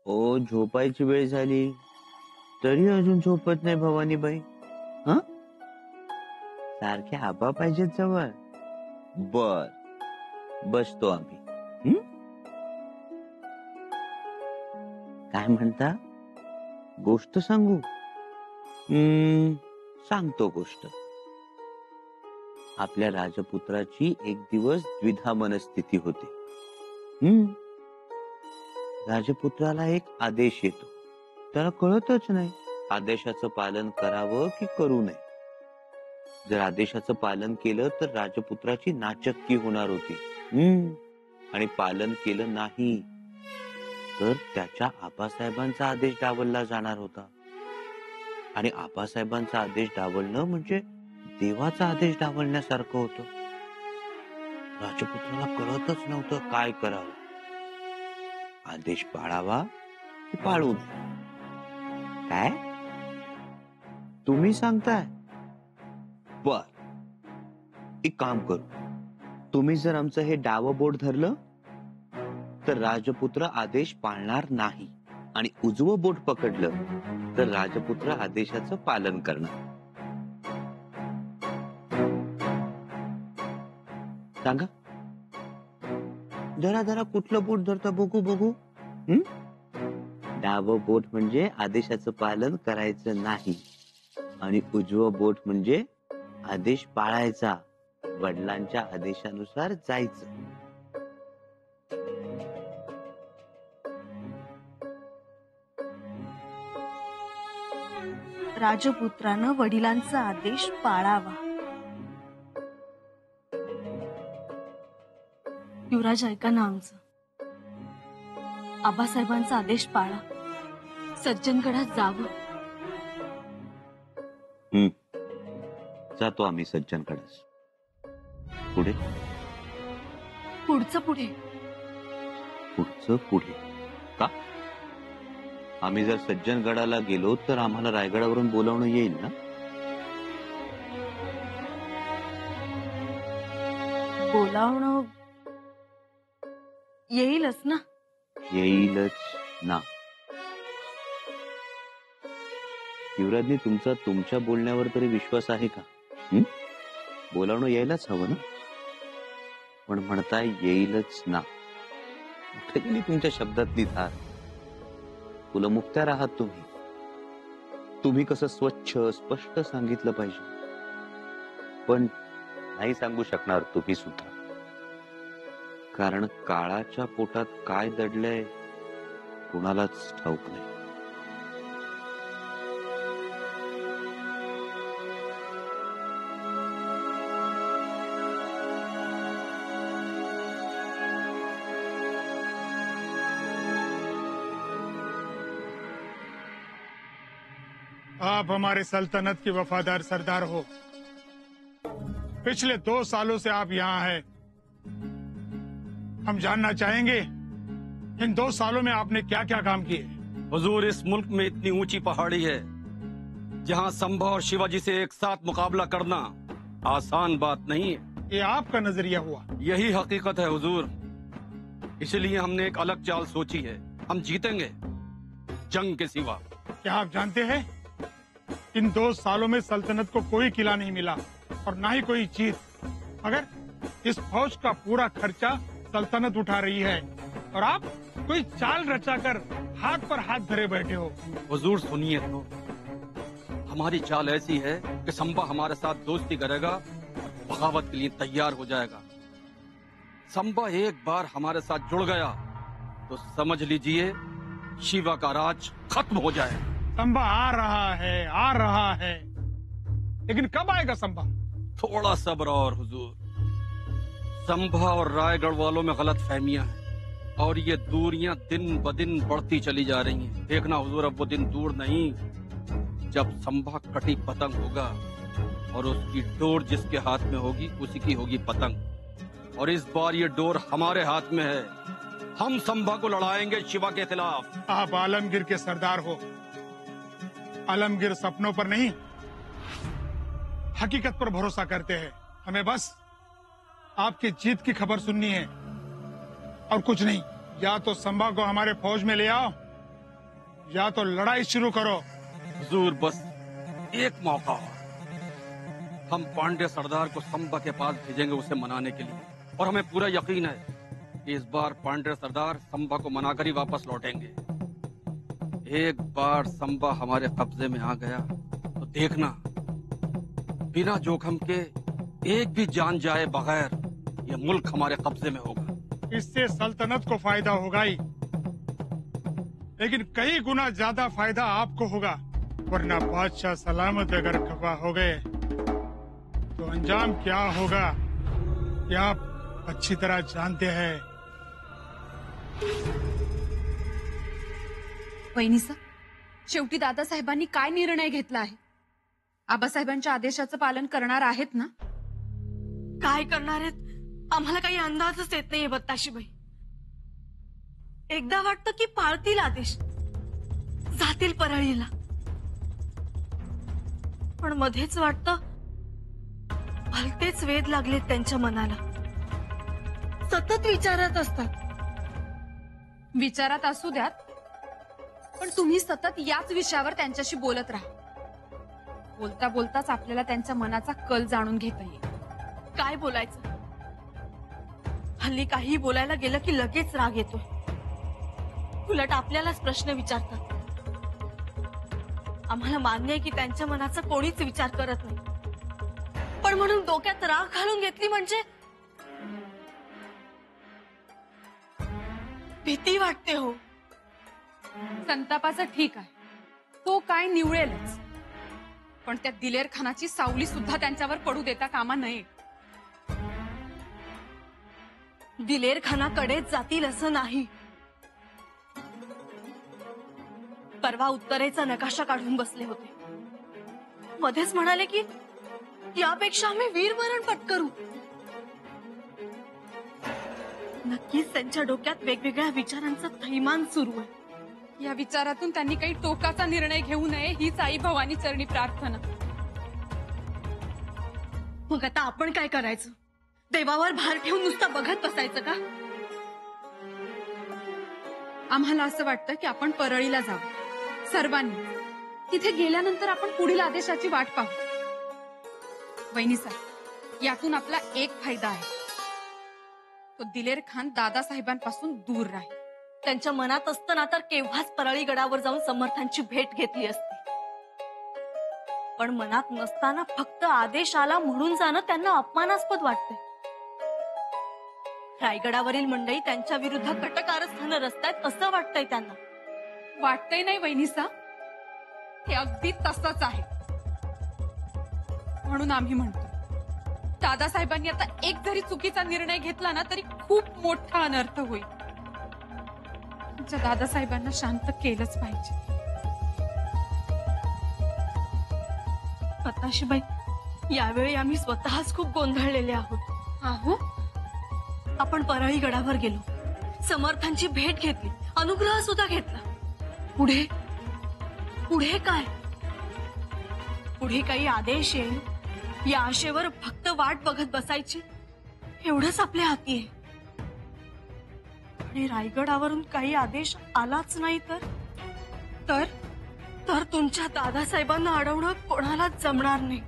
ओ झोपायची वेळ झाली तरी अजून झोपत नाही भवानीबाई. हा, सारखे आबा पाहिजेत जवळ. बर, बसतो आम्ही. हं? काय म्हणता? गोष्ट सांगू? सांगतो गोष्ट. आपल्या राजपुत्राची एक दिवस द्विधा मनस्थिती होती. राजपुत्राला एक आदेश येतो. त्याला कळतच नाही आदेशाचं पालन करावं की करू नये. जर आदेशाचं पालन केलं तर राजपुत्राची नाचक्की होणार होती. आणि पालन केलं नाही तर त्याच्या आबासाहेबांचा आदेश डावलला जाणार होता. आणि आबासाहेबांचा आदेश डावलणं म्हणजे देवाचा आदेश डावलण्यासारखं होतं. राजपुत्राला कळतच नव्हतं काय करावं. आदेश पाळावा की पाळू नये. काय तुम्ही सांगताय? बर, एक काम करू. तुम्ही जर आमचं हे डावं बोट धरलं तर राजपुत्र आदेश पाळणार नाही, आणि उजवं बोट पकडलं तर राजपुत्र आदेशाचं पालन करणार. सांगा जरा जरा कुठलं बोट धरता बघू बघू. डावं बोट म्हणजे आदेशाचं पालन करायचं नाही, आणि उजवं बोट म्हणजे आदेश पाळायचा, वडिलांच्या आदेशानुसार जायचं. राजपुत्रानं वडिलांचा आदेश पाळावा. युवराज ऐका ना आमचं. आबासाहेबांचा आदेश पाळा, सज्जनगडात जावं. जातो आम्ही सज्जनगडास. पुढे पुढचं पुढे पुढचं पुढे का? आम्ही जर सज्जनगडाला गेलो तर आम्हाला रायगडावरून बोलावणं येईल ना? बोलावणं येईलच ना? येईलच ना. युवराजनी तुमचा तुमच्या बोलण्यावर तरी विश्वास आहे का? बोलावणं यायलाच हवं ना? पण म्हणताय येईलच ना. कुठे गेली तुमच्या शब्दातली धार? कुलमुक्त्यार आहात तुम्ही. तुम्ही कसं स्वच्छ स्पष्ट सांगितलं पाहिजे, पण नाही सांगू शकणार तुम्ही सुद्धा. कारण काळाच्या पोटात काय दडलंय कुणालाच ठाऊक नाही. आप हमारे सल्तनत की वफादार सरदार हो। पिछले 2 सालों से आप यहाँ हैं। हम जानना चाहेंगे इन 2 सालों में आपने क्या क्या काम किए। हुजूर, इस मुल्क में इतनी ऊंची पहाड़ी है जहाँ संभा और शिवाजी से एक साथ मुकाबला करना आसान बात नहीं है। ये आपका नजरिया हुआ। यही हकीकत है हुजूर, इसलिए हमने एक अलग चाल सोची है। हम जीतेंगे जंग के सिवा। क्या आप जानते हैं इन 2 सालों में सल्तनत को कोई किला नहीं मिला और ना ही कोई चीज, मगर इस फौज का पूरा खर्चा सल्तनत उठा रही है और आप कोई चाल रचाकर हाथ पर हाथ धरे बैठे हो। हुजूर सुनिए तो, हमारी चाल ऐसी है कि संभा हमारे साथ दोस्ती करेगा और बगावत के लिए तैयार हो जाएगा। संभा एक बार हमारे साथ जुड़ गया तो समझ लीजिए शिवा का राज खत्म हो जाए। संभा आ रहा है, लेकिन कब आएगा संभा? थोड़ा सब्र और हुजूर। संभा और रायगढ़ वालों में गलत फहमियां हैं और ये दूरियां दिन ब दिन बढ़ती चली जा रही हैं। देखना हुजूर, अब वो दिन दूर नहीं जब संभा कटी पतंग होगा और उसकी डोर जिसके हाथ में होगी उसी की होगी पतंग। और इस बार ये डोर हमारे हाथ में है। हम संभा को लड़ाएंगे शिवा के खिलाफ। आप आलमगीर के सरदार हो। आलमगीर सपनों पर नहीं, हकीकत पर भरोसा करते हैं। हमें बस आपकी जीत की खबर सुननी है और कुछ नहीं। या तो संभा को हमारे फौज में ले आओ या तो लड़ाई शुरू करो। हुजूर बस एक मौका और। हम पांडे सरदार को संभा के पास भेजेंगे उसे मनाने के लिए, और हमें पूरा यकीन है कि इस बार पांडे सरदार संभा को मनाकर ही वापस लौटेंगे। एक बार संभा हमारे कब्जे में आ गया तो देखना, बिना जोखिम के एक भी जान जाए बगैर ये मुल्क हमारे कब्जे में होगा। इससे सल्तनत को फायदा होगा ही, लेकिन कई गुना ज्यादा फायदा आपको होगा। वरना बादशाह सलामत अगर खफा हो गए तो अंजाम क्या होगा ये आप अच्छी तरह जानते हैं। वहिनीसा, शेवटी दादासाहेबांनी काय निर्णय घेतला आहे? आबासाहेबांच्या आदेशाचं पालन करणार आहेत ना? काय करणार आहेत आम्हाला काही अंदाजच येत नाहीये बत्ताशीबाई। एकदा वाटतं की पाळतील आदेश, जातील परळीला, पण मध्येच वाटतं भलतेच वेध लागलेत त्यांच्या मनाला, सतत विचारत असतात। विचारात असू द्यात, पण तुम्ही सतत याच विषयावर त्यांच्याशी बोलत राहा। बोलता बोलताच आपल्याला त्यांच्या मनाचा कल जाणून घेता येईल। काय बोलायचं? हल्ली काही बोलायला गेलं की लगेच राग येतो। उलट आपल्यालाच प्रश्न विचारतात। आम्हाला मान्य आहे की त्यांच्या मनाचा कोणीच विचार करत नाही, पण म्हणून डोक्यात राग घालून घेतली म्हणजे भीती वाटते हो। संतापाचं ठीक आहे, तो काय निवळेलच, पण त्या दिलेर खानाची सावली सुद्धा त्यांच्यावर पडू देता कामा नये। दिलेर खानाकडेच जातील असं नाही। परवा उत्तरेचा नकाशा काढून बसले होते, मध्येच म्हणाले की यापेक्षा आम्ही वीरमरण पत्करू। नक्कीच त्यांच्या डोक्यात वेगवेगळ्या विचारांचा थैमान सुरू आहे। या विचारातून त्यांनी काही टोकाचा निर्णय घेऊ नये हीच आई भवानी चरणी प्रार्थना। मग आता आपण काय करायचं? देवावर भार ठेवून नुसतं बघत बसायचं का? आम्हाला असं वाटतं की आपण परळीला जाऊ सर्वांनी। तिथे गेल्यानंतर आपण पुढील आदेशाची वाट पाहू। वहिनीसाहेब, यातून आपला एक फायदा आहे, तो दिलेर खान दादासाहेबांपासून दूर राहील। त्यांच्या मनात असताना तर केव्हाच परळी गडावर जाऊन समर्थांची भेट घेतली असती, पण मनात नसताना फक्त आदेश आला म्हणून जाणं त्यांना अपमानास्पद वाटतंय। रायगडावरील मंडळी त्यांच्या विरुद्ध कटकारस्थानं रचतायत असं वाटतंय त्यांना। वाटतंय नाही वहिनीसा, हे अगदी तसंच आहे। म्हणून आम्ही म्हणतो, दादासाहेबांनी आता एक जरी चुकीचा निर्णय घेतला ना तरी खूप मोठा अनर्थ होईल। तुमच्या दादासाहेबांना शांत केलंच पाहिजे। पत्ताशीबाई, यावेळी आम्ही स्वतःच खूप गोंधळलेले आहोत। आहो, आपण परळी गडावर गेलो, समर्थांची भेट घेतली, अनुग्रह सुद्धा घेतला। पुढे पुढे काय? पुढे काही आदेश येईल या आशेवर फक्त वाट बघत बसायची, एवढंच आपल्या हाती आहे। आणि रायगडावरून काही आदेश आलाच नाही तर तुमच्या दादासाहेबांना अडवणं कोणालाच जमणार नाही।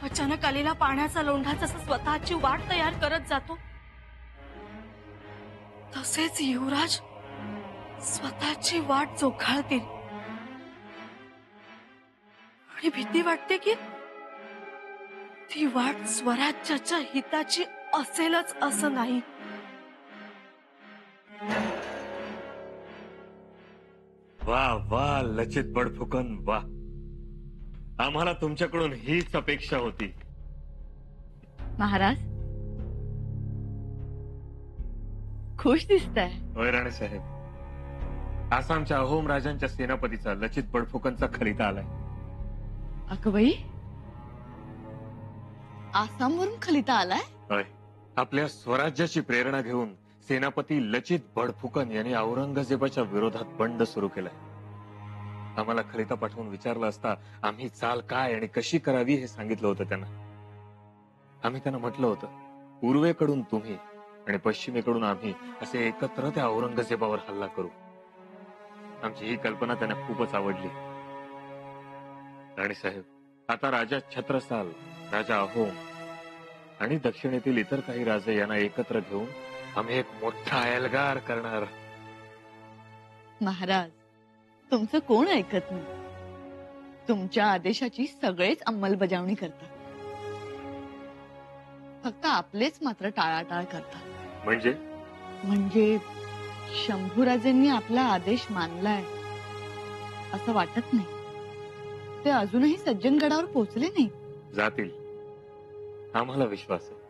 अचानक आलेला पाण्याचा लोंढा जसं स्वतःची वाट तयार करत जातो, तसेच युवराज स्वतःची वाट चोखाळतील। आणि भीती वाटते की ती वाट स्वराज्याच्या हिताची असेलच असं नाही। वा वा लचित बडफुकन, वा, आम्हाला तुमच्याकडून हीच अपेक्षा होती। महाराज, खुश दिसताय। होय राणे साहेब, आसामच्या अहोम राजांच्या सेनापतीचा लचित बडफुकनचा खलिता आलाय। अगबाई, आसामवरून खलिता आलाय? होय, आपल्या स्वराज्याची प्रेरणा घेऊन सेनापती लचित बडफुकन यांनी औरंगजेबाच्या विरोधात बंड सुरू केलाय। आम्हाला खलिता पाठवून विचारलं असता आम्ही चाल काय आणि कशी करावी हे सांगितलं होतं त्यांना। आम्ही त्यांना म्हटलं होतं, पूर्वेकडून तुम्ही आणि पश्चिमेकडून आम्ही असे एकत्र त्या औरंगजेबावर हल्ला करू। आमची ही कल्पना त्यांना खूपच आवडली. राणीसाहेब, आता राजा छत्रसाल, राजा अहोम आणि दक्षिणेतील इतर काही राजे यांना एकत्र घेऊन आम्ही एक मोठा एल्गार करणार. महाराज, तुमचं कोण ऐकत नाही. तुमच्या आदेशाची सगळेच अंमलबजावणी करतात. फक्त आपलेच मात्र टाळाटाळ करतात. म्हणजे शंभूराजेंनी आपला आदेश मानलाय असं वाटत नाही. ते अजूनही सज्जनगडावर पोहोचले नाही. जातील, आम्हाला विश्वास आहे.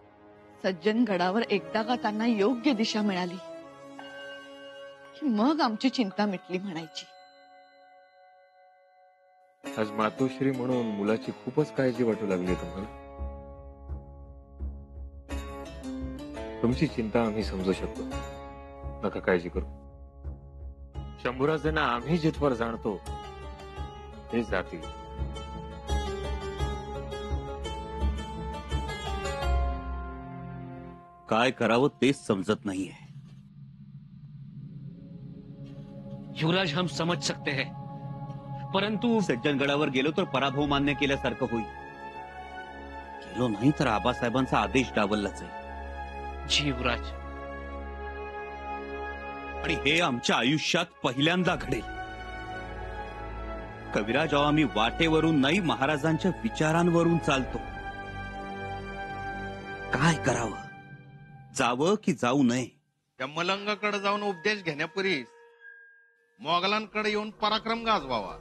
सज्जनगडावर एकदा का त्यांना योग्य दिशा मिळाली की मग आमची चिंता मिटली म्हणायची. आज मातोश्री म्हणून मुलाची खूपच काळजी वाटू लागली तुम्हाला. तुमची चिंता आम्ही समजू शकतो, नका काळजी करू. शंभूराजांना आम्ही जिथवर जाणतो ते जातील. काय करावं तेच समजत नाहीये. युवराज, हम समझ सकते हैं, परंतु सज्जनगडावर गेलो तर पराभव मान्य केल्यासारखं होईल. गेलो नाही तर आबासाहेबांचा आदेश डावललाच आहे. जी युवराज. आणि हे आमच्या आयुष्यात पहिल्यांदा घडेल. कविराज, आम्ही वाटेवरून नाही, महाराजांच्या विचारांवरून चालतो. काय करावं? जावं की जाऊ नये? त्या मलंगाकडे जाऊन उपदेश घेण्यापूर्वीच मोगलांकडे येऊन पराक्रम गाजवावा.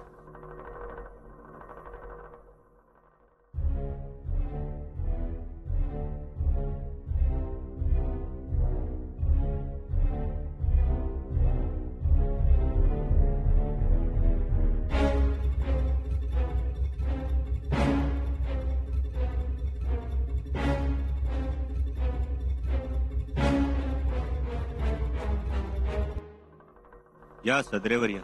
या सदरेवर या.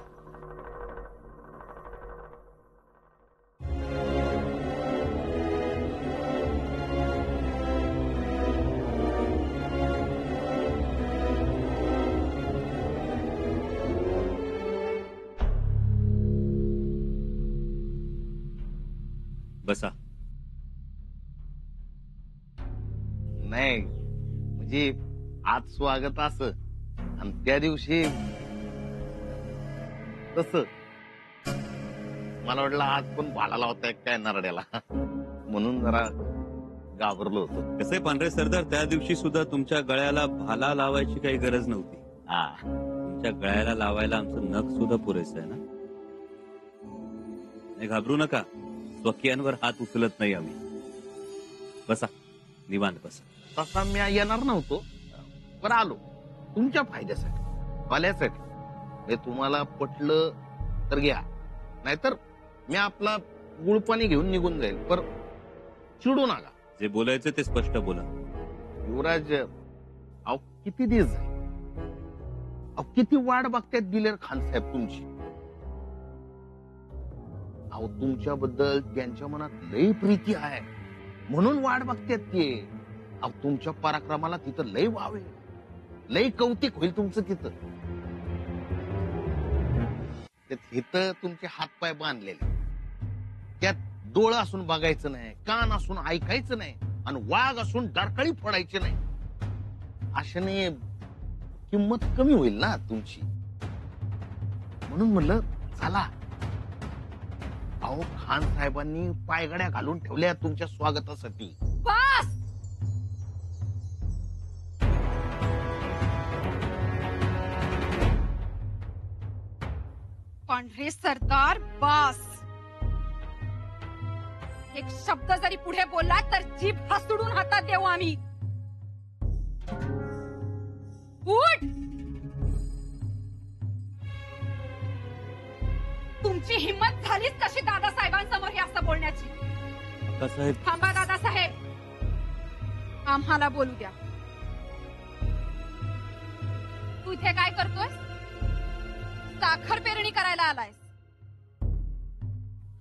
बसा. नाही म्हणजे आज स्वागत असं आणि त्या दिवशी तस. मला वाटलं आज पण भाला लावताय काय नरड्याला, म्हणून जरा घाबरलो होतो. कसे पांढरे सरदार, त्या दिवशी सुद्धा तुमच्या गळ्याला भाला लावायची काही गरज नव्हती. हा, तुमच्या गळ्याला लावायला आमचं नख सुद्धा पुरेसं आहे ना. नाही, घाबरू नका. स्वकीयांवर हात उचलत नाही आम्ही. बसा, निवांत बसा. तसा मी येणार नव्हतो, पण आलो तुमच्या फायद्यासाठी, भल्यासाठी. हे तुम्हाला पटलं तर घ्या, नाहीतर मी आपला गुळपाणी घेऊन निघून जाईल. पर चिडू नका. जे बोलायचं ते स्पष्ट बोला. युवराज, अहो किती दिवस झाले, अहो किती वाट बघतायत दिलेर खान साहेब तुमची. अहो तुमच्याबद्दल त्यांच्या मनात लई प्रीती आहे, म्हणून वाट बघतायत ते. अहो तुमच्या पराक्रमाला तिथं लई वाव आहे, लई कौतिक होईल तुमचं तिथं. इथं तुमचे हातपाय बांधलेले, त्यात डोळं असून बघायचं नाही, कान असून ऐकायचं नाही, आणि वाघ असून डरकाळी फोडायची नाही. अशाने किंमत कमी होईल ना तुमची. म्हणून म्हणलं चला. अहो खान साहेबांनी पायगड्या घालून ठेवल्या तुमच्या स्वागतासाठी. बस. पांढरे सरदार, बस. एक शब्द जरी पुढे बोलला तर जीभ हसडून हातात देऊ आम्ही. उठ. तुमची हिंमत झालीच कशी दादासाहेबांसमोर हे असं बोलण्याची? साहेब, थांबा दादासाहेब, आम्हाला बोलू द्या. तू इथे काय करतोय? साखर पेरणी करायला आलायस.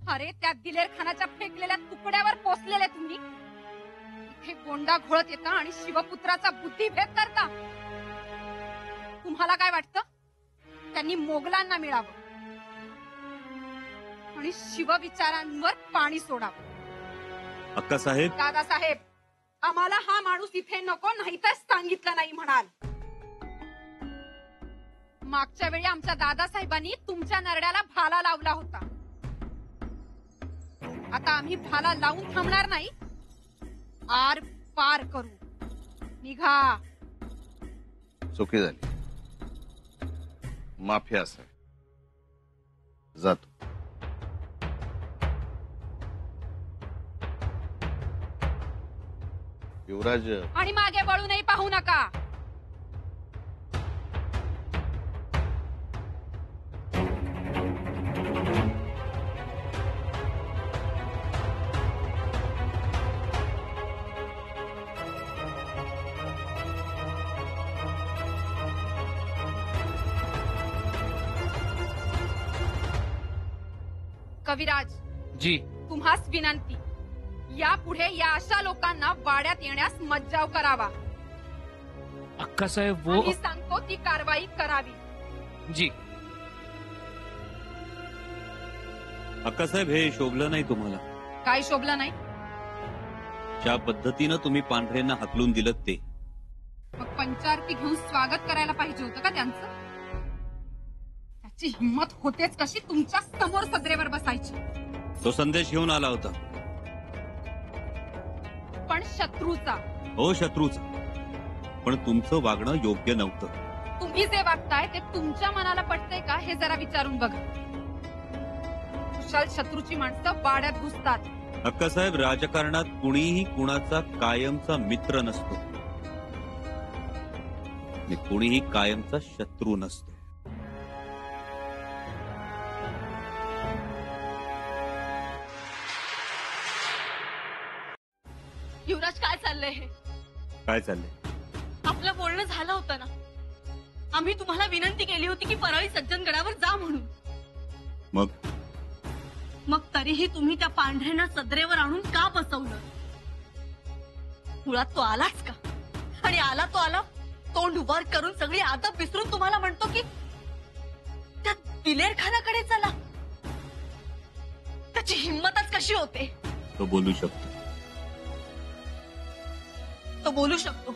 अरे त्या दिलेर खानाच्या फेकलेल्या तुकड्यावर पोचलेले तुम्ही इथे गोंडा घोळत येता आणि शिवपुत्राचा बुद्धिभेद करता. तुम्हाला काय वाटतं त्यांनी मोगलांना मिळावं आणि शिवविचारांवर पाणी सोडावं. अक्कासाहेब, दादासाहेब, आम्हाला हा माणूस इथे नको, नाहीतर सांगितलं नाही म्हणाल. मागच्या वेळी आमच्या दादासाहेबांनी तुमच्या नरड्याला भाला लावला होता. आता आम्ही भाला लावून थांबणार नाही, आर पार करू. निघा. चुकी झाली, माफी असेल, जातो. युवराज, आणि मागे वळूनही पाहू नका. कविराज, जी. तुम्हास विनंती, यापुढे या अशा लोकांना वाड्यात येण्यास मज्जाव करावा. अक्का साहेब, वो आम्ही सांगतो ती कारवाई करावी. जी. अक्कासाहेब, हे शोभलं नाही तुम्हाला. काय शोभलं नाही? ज्या पद्धतीनं तुम्ही पांढरेंना हाकलून दिलं ते. मग पंचारती घेऊन स्वागत करायला पाहिजे होतं का त्यांचं? त्याची हिंमत होतेच कशी तुमच्या समोर सदरेवर बसायची? तो संदेश घेऊन आला होता. पण शत्रूचा. हो, शत्रूचा. पण तुमचं वागणं योग्य नव्हतं. तुम्ही जे वागताय ते तुमच्या मनाला पटतंय का हे जरा विचारून बघा. कुशल शत्रूची माणसं वाड्यात घुसतात. अक्कासाहेब, राजकारणात कुणीही कुणाचा कायमचा मित्र नसतो आणि कुणीही कायमचा शत्रू नसतो. युवराज, काय चाललंय हे? काय चाललंय? आपलं बोलणं झालं होतं ना. आम्ही तुम्हाला विनंती केली होती की परळी सज्जनगडावर जा म्हणून. मग तरीही तुम्ही त्या पांढऱ्यांना सदरेवर आणून का बसवलं? मुळात तो आलाच का? आणि आला तो आला, तोंड वर करून सगळी आदब विसरून तुम्हाला म्हणतो की त्या दिलेरखानाकडे चला. त्याची हिंमतच कशी होते? तो बोलू शकतो. तो बोलू शकतो.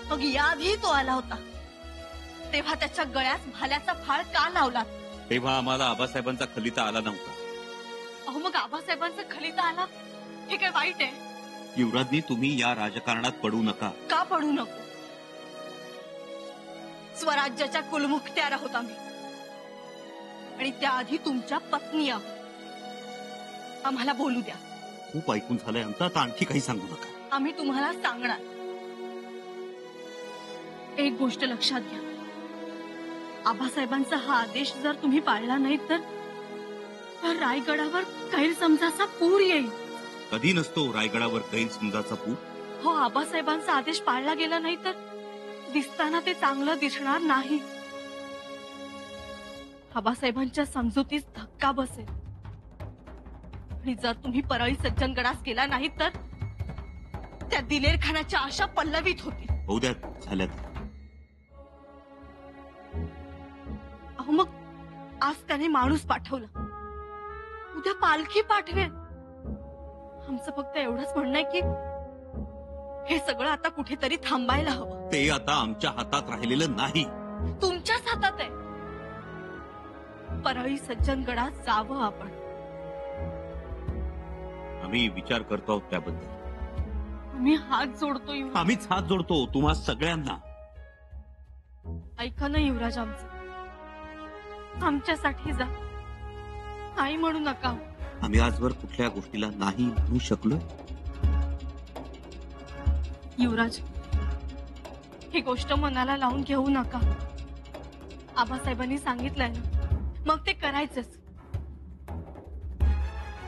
मग याआधी तो आला होता तेव्हा त्याच्या गळ्यात भाल्याचा फाळ का लावला? तेव्हा आम्हाला आबासाहेबांचा खलिता आला नव्हता. अहो, मग आबासाहेबांचा खलिता आला हे काय वाईट आहे? युवराजनी, तुम्ही या राजकारणात पडू नका. का पडू नको? स्वराज्याच्या कुलमुखत्यार आहोत आम्ही, आणि त्याआधी तुमच्या पत्नी आहोत. आम्हाला बोलू द्या. खूप ऐकून झालंय आमचं, आता आणखी काही सांगू नका. आम्ही तुम्हाला सांगणार. एक गोष्ट लक्षात घ्या, आबासाहेबांचा हा आदेश जर तुम्ही पाळला नाही तर रायगडावर गैरसमजाचा पूर येईल. कधी नसतो रायगडावर गैरसमजाचा पूर. हो, आबासाहेबांचा आदेश पाळला गेला नाही तर दिसताना ते चांगलं दिसणार नाही. आबासाहेबांच्या समजुतीस धक्का बसेल. आणि जर तुम्ही परळी सज्जनगडास गेला नाही तर त्या दिलेरखानाच्या आशा पल्लवित होतील. होऊ द्या, झाल्यात. अहो, मग आज त्याने माणूस पाठवला, उद्या पालखी पाठवेल. आमचं फक्त एवढंच म्हणणं आहे की हे सगळं आता कुठेतरी थांबायला हवं. ते आता आमच्या हातात राहिलेलं नाही. तुमच्याच हातात आहे. परळी सज्जनगडात जावं आपण. आम्ही विचार करतो आहोत त्याबद्दल. आम्ही हात जोडतो युवराज. आम्हीच हात जोडतो तुम्हा सगळ्यांना. ऐका ना युवराज, आमच्यासाठी जा. नाही म्हणू नका. आम्ही आजवर कुठल्या गोष्टीला नाही म्हणू शकलो? युवराज, ही गोष्ट मनाला लावून घेऊ नका. आबासाहेबांनी सांगितलंय ना, मग ते करायचंच.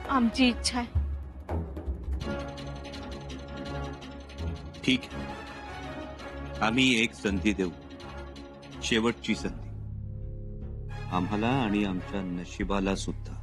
आमची इच्छा आहे. ठीक आहे, आम्ही एक संधी देऊ, शेवटची संधी. आम्हाला आणि आमच्या नशिबाला सुद्धा.